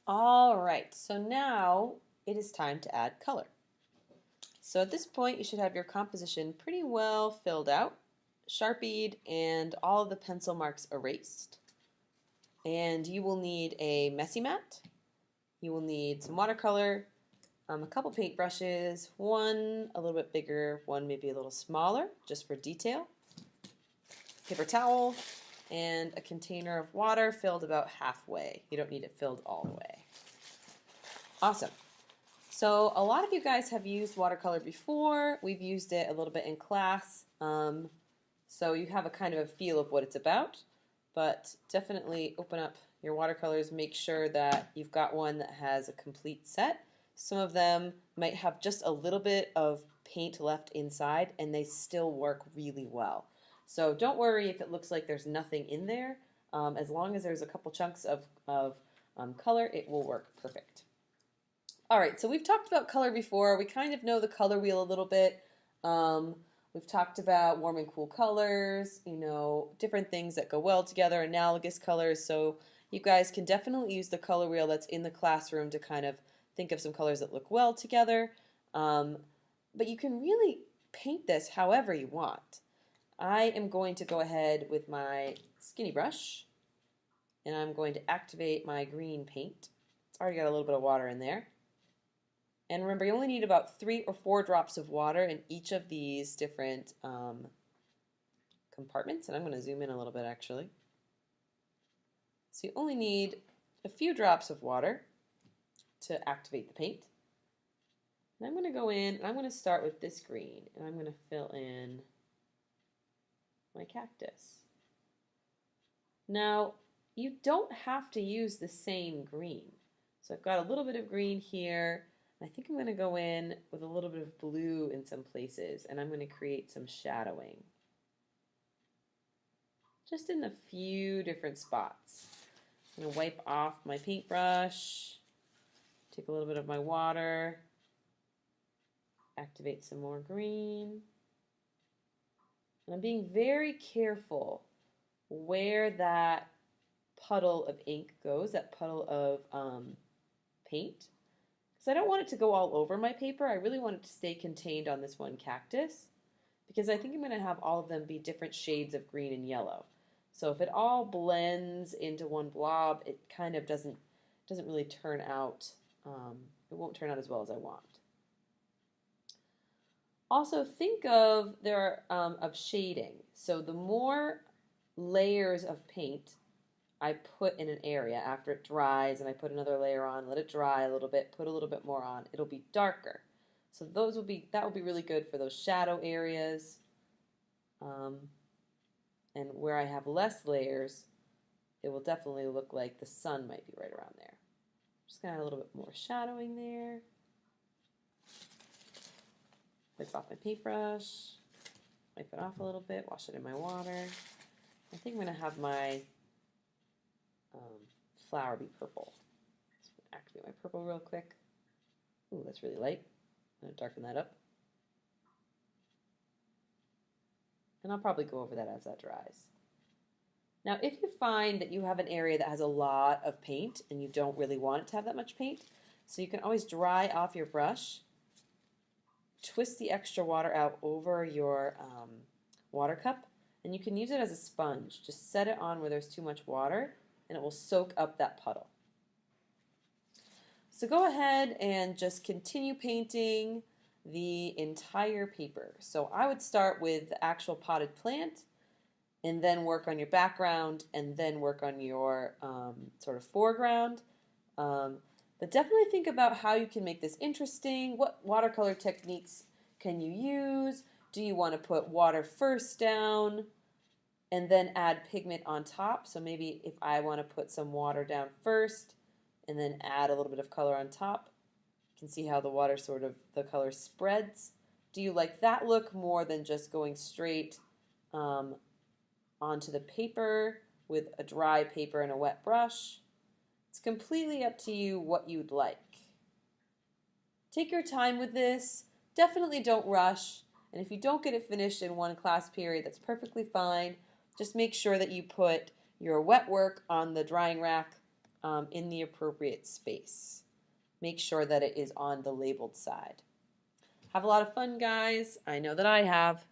All right, so now it is time to add color. So at this point, you should have your composition pretty well filled out, sharpied, and all of the pencil marks erased. And you will need a messy mat. You will need some watercolor, a couple paintbrushes, one a little bit bigger, one maybe a little smaller, just for detail, paper towel, and a container of water filled about halfway. You don't need it filled all the way. Awesome. So a lot of you guys have used watercolor before. We've used it a little bit in class. So you have a kind of a feel of what it's about, but definitely open up your watercolors. Make sure that you've got one that has a complete set. Some of them might have just a little bit of paint left inside and they still work really well. So don't worry if it looks like there's nothing in there. As long as there's a couple chunks of color, it will work perfect. All right, so we've talked about color before. We kind of know the color wheel a little bit. We've talked about warm and cool colors, different things that go well together, analogous colors. So you guys can definitely use the color wheel that's in the classroom to kind of think of some colors that look well together. But you can really paint this however you want. I am going to go ahead with my skinny brush, and I'm going to activate my green paint. It's already got a little bit of water in there. And remember, you only need about 3 or 4 drops of water in each of these different compartments. And I'm going to zoom in a little bit, actually. So you only need a few drops of water to activate the paint. And I'm going to go in, and I'm going to start with this green, and I'm going to fill in my cactus. Now, you don't have to use the same green. So I've got a little bit of green here. I think I'm going to go in with a little bit of blue in some places, and I'm going to create some shadowing. Just in a few different spots. I'm going to wipe off my paintbrush, take a little bit of my water, activate some more green. And I'm being very careful where that puddle of ink goes, that puddle of paint. So I don't want it to go all over my paper. I really want it to stay contained on this one cactus because I think I'm going to have all of them be different shades of green and yellow. So if it all blends into one blob, it kind of doesn't really turn out, it won't turn out as well as I want. Also think of of shading. So the more layers of paint I put in an area after it dries, and I put another layer on, let it dry a little bit, put a little bit more on, it'll be darker. So that will be really good for those shadow areas. And where I have less layers, it will definitely look like the sun might be right around there. Just gonna add a little bit more shadowing there. Wipe off my paintbrush, wipe it off a little bit, wash it in my water. I think I'm gonna have my flower be purple. So I'm going to activate my purple real quick. Ooh, that's really light. I'm going to darken that up. And I'll probably go over that as that dries. Now, if you find that you have an area that has a lot of paint and you don't really want it to have that much paint, so you can always dry off your brush, twist the extra water out over your water cup, and you can use it as a sponge. Just set it on where there's too much water, and it will soak up that puddle. So go ahead and just continue painting the entire paper. So I would start with the actual potted plant and then work on your background and then work on your sort of foreground. But definitely think about how you can make this interesting. What watercolor techniques can you use? Do you want to put water first down and then add pigment on top? So maybe if I want to put some water down first and then add a little bit of color on top, you can see how the water the color spreads. Do you like that look more than just going straight onto the paper with a dry paper and a wet brush? It's completely up to you what you'd like. Take your time with this. Definitely don't rush. And if you don't get it finished in one class period, that's perfectly fine. Just make sure that you put your wet work on the drying rack in the appropriate space. Make sure that it is on the labeled side. Have a lot of fun, guys. I know that I have.